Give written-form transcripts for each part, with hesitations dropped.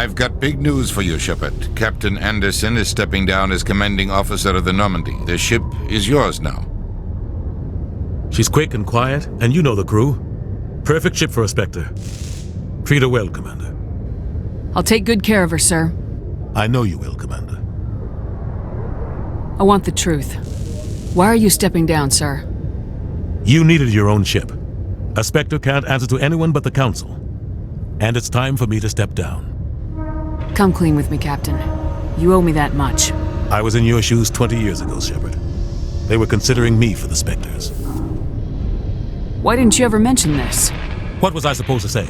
I've got big news for you, Shepard. Captain Anderson is stepping down as commanding officer of the Normandy. The ship is yours now. She's quick and quiet, and you know the crew. Perfect ship for a Spectre. Treat her well, Commander. I'll take good care of her, sir. I know you will, Commander. I want the truth. Why are you stepping down, sir? You needed your own ship. A Spectre can't answer to anyone but the Council. And it's time for me to step down. Come clean with me, Captain. You owe me that much. I was in your shoes 20 years ago, Shepard. They were considering me for the Spectres. Why didn't you ever mention this? What was I supposed to say?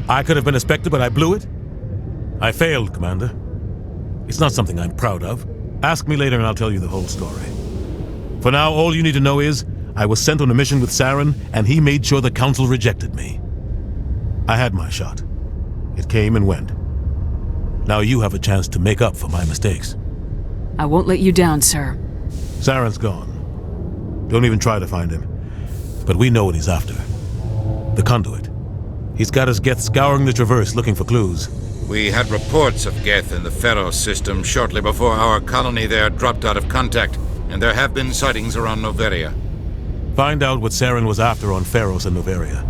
I could have been a Spectre, but I blew it? I failed, Commander. It's not something I'm proud of. Ask me later and I'll tell you the whole story. For now, all you need to know is, I was sent on a mission with Saren, and he made sure the Council rejected me. I had my shot. It came and went. Now you have a chance to make up for my mistakes. I won't let you down, sir. Saren's gone. Don't even try to find him. But we know what he's after. The conduit. He's got his Geth scouring the Traverse looking for clues. We had reports of Geth in the Pharos system shortly before our colony there dropped out of contact, and there have been sightings around Noveria. Find out what Saren was after on Pharos and Noveria.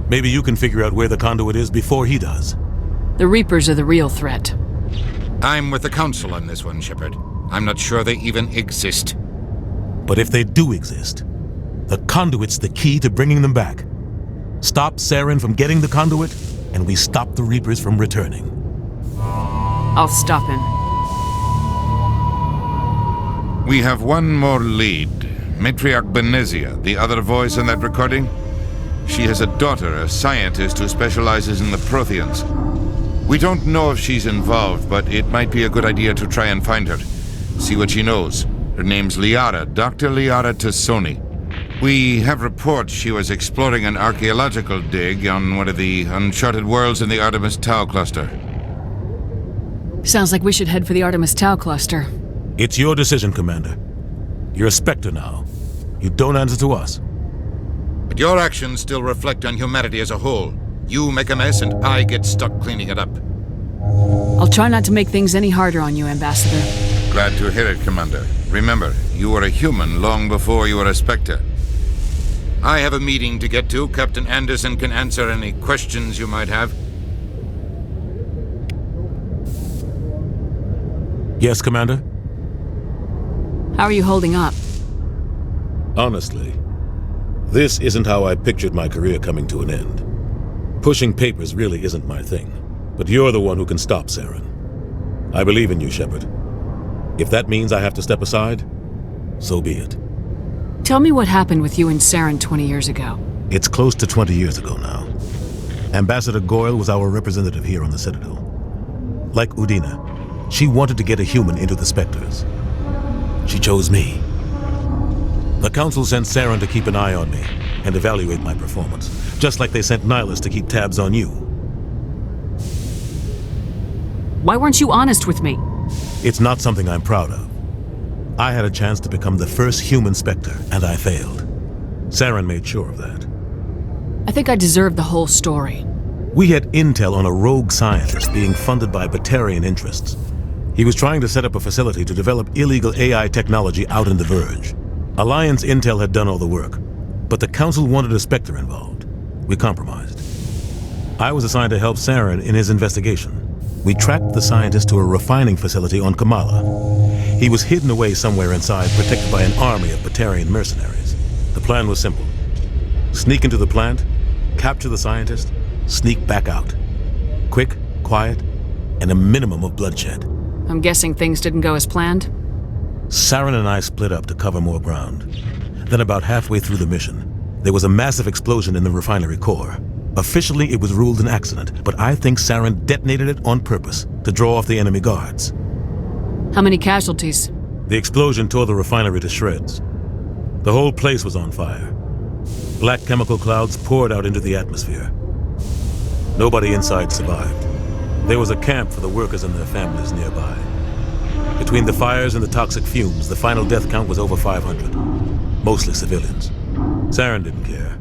Maybe you can figure out where the conduit is before he does. The Reapers are the real threat. I'm with the Council on this one, Shepard. I'm not sure they even exist. But if they do exist, the conduit's the key to bringing them back. Stop Saren from getting the conduit, and we stop the Reapers from returning. I'll stop him. We have one more lead. Matriarch Benezia, the other voice in that recording. She has a daughter, a scientist who specializes in the Protheans. We don't know if she's involved, but it might be a good idea to try and find her. See what she knows. Her name's Liara, Dr. Liara Tassoni. We have reports she was exploring an archaeological dig on one of the uncharted worlds in the Artemis Tau cluster. Sounds like we should head for the Artemis Tau cluster. It's your decision, Commander. You're a Spectre now. You don't answer to us. But your actions still reflect on humanity as a whole. You make a mess and I get stuck cleaning it up. I'll try not to make things any harder on you, Ambassador. Glad to hear it, Commander. Remember, you were a human long before you were a Spectre. I have a meeting to get to. Captain Anderson can answer any questions you might have. Yes, Commander? How are you holding up? Honestly, this isn't how I pictured my career coming to an end. Pushing papers really isn't my thing, but you're the one who can stop Saren. I believe in you, Shepard. If that means I have to step aside, so be it. Tell me what happened with you and Saren 20 years ago. It's close to 20 years ago now. Ambassador Goyle was our representative here on the Citadel. Like Udina, she wanted to get a human into the Spectres. She chose me. The Council sent Saren to keep an eye on me and evaluate my performance, just like they sent Nihilus to keep tabs on you. Why weren't you honest with me? It's not something I'm proud of. I had a chance to become the first human Spectre, and I failed. Saren made sure of that. I think I deserve the whole story. We had intel on a rogue scientist being funded by Batarian interests. He was trying to set up a facility to develop illegal AI technology out in the Verge. Alliance intel had done all the work, but the Council wanted a Spectre involved. We compromised. I was assigned to help Saren in his investigation. We tracked the scientist to a refining facility on Kamala. He was hidden away somewhere inside, protected by an army of Batarian mercenaries. The plan was simple. Sneak into the plant, capture the scientist, sneak back out. Quick, quiet, and a minimum of bloodshed. I'm guessing things didn't go as planned? Saren and I split up to cover more ground. Then about halfway through the mission, there was a massive explosion in the refinery core. Officially, it was ruled an accident, but I think Saren detonated it on purpose to draw off the enemy guards. How many casualties? The explosion tore the refinery to shreds. The whole place was on fire. Black chemical clouds poured out into the atmosphere. Nobody inside survived. There was a camp for the workers and their families nearby. Between the fires and the toxic fumes, the final death count was over 500. Mostly civilians. Saren didn't care.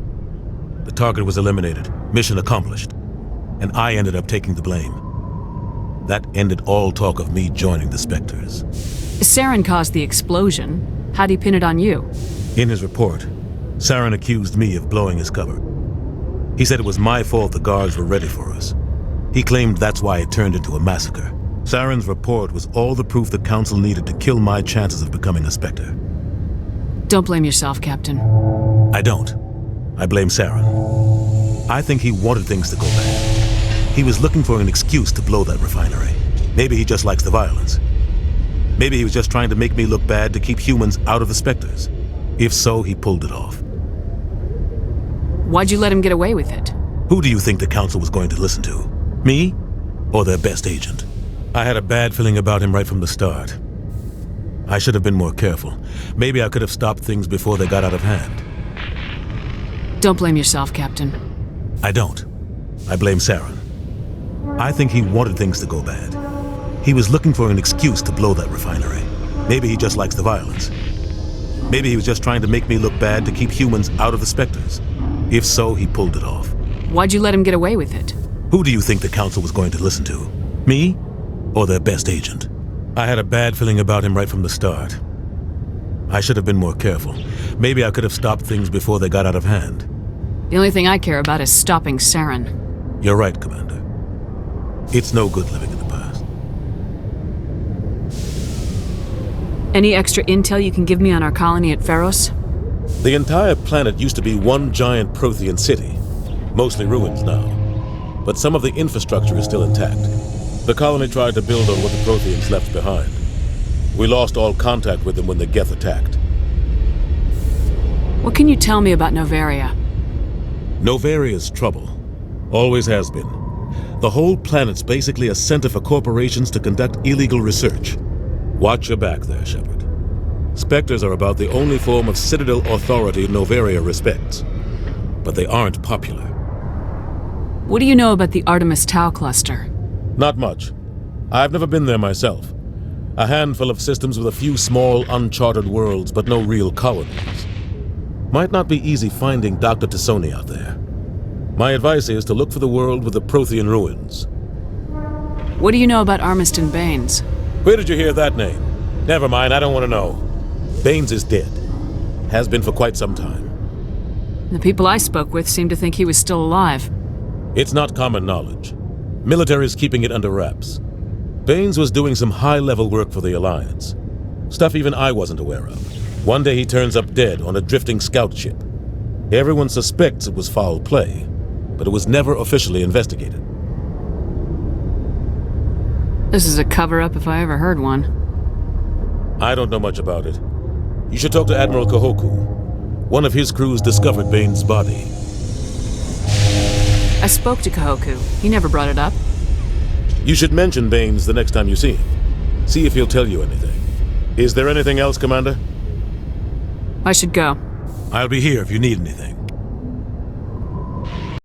The target was eliminated, mission accomplished, and I ended up taking the blame. That ended all talk of me joining the Spectres. Saren caused the explosion. How'd he pin it on you? In his report, Saren accused me of blowing his cover. He said it was my fault the guards were ready for us. He claimed that's why it turned into a massacre. Saren's report was all the proof the Council needed to kill my chances of becoming a Spectre. Don't blame yourself, Captain. I don't. I blame Saren. I think he wanted things to go bad. He was looking for an excuse to blow that refinery. Maybe he just likes the violence. Maybe he was just trying to make me look bad to keep humans out of the Spectres. If so, he pulled it off. Why'd you let him get away with it? Who do you think the Council was going to listen to? Me? Or their best agent? I had a bad feeling about him right from the start. I should have been more careful. Maybe I could have stopped things before they got out of hand. Don't blame yourself, Captain. I don't. I blame Saren. I think he wanted things to go bad. He was looking for an excuse to blow that refinery. Maybe he just likes the violence. Maybe he was just trying to make me look bad to keep humans out of the Spectres. If so, he pulled it off. Why'd you let him get away with it? Who do you think the Council was going to listen to? Me? Or their best agent? I had a bad feeling about him right from the start. I should have been more careful. Maybe I could have stopped things before they got out of hand. The only thing I care about is stopping Saren. You're right, Commander. It's no good living in the past. Any extra intel you can give me on our colony at Pharos? The entire planet used to be one giant Prothean city, mostly ruins now. But some of the infrastructure is still intact. The colony tried to build on what the Protheans left behind. We lost all contact with them when the Geth attacked. What can you tell me about nVidia? nVidia's trouble. Always has been. The whole planet's basically a center for corporations to conduct illegal research. Watch your back there, Shepard. Spectres are about the only form of Citadel authority nVidia respects. But they aren't popular. What do you know about the Artemis Tau cluster? Not much. I've never been there myself. A handful of systems with a few small, uncharted worlds, but no real colonies. Might not be easy finding Dr. Tassoni out there. My advice is to look for the world with the Prothean ruins. What do you know about Armiston Baines? Where did you hear that name? Never mind, I don't want to know. Baines is dead. Has been for quite some time. The people I spoke with seemed to think he was still alive. It's not common knowledge. Military's keeping it under wraps. Baines was doing some high-level work for the Alliance. Stuff even I wasn't aware of. One day he turns up dead on a drifting scout ship. Everyone suspects it was foul play, but it was never officially investigated. This is a cover-up if I ever heard one. I don't know much about it. You should talk to Admiral Kahoku. One of his crews discovered Baines' body. I spoke to Kahoku. He never brought it up. You should mention Baines the next time you see him. See if he'll tell you anything. Is there anything else, Commander? I should go. I'll be here if you need anything.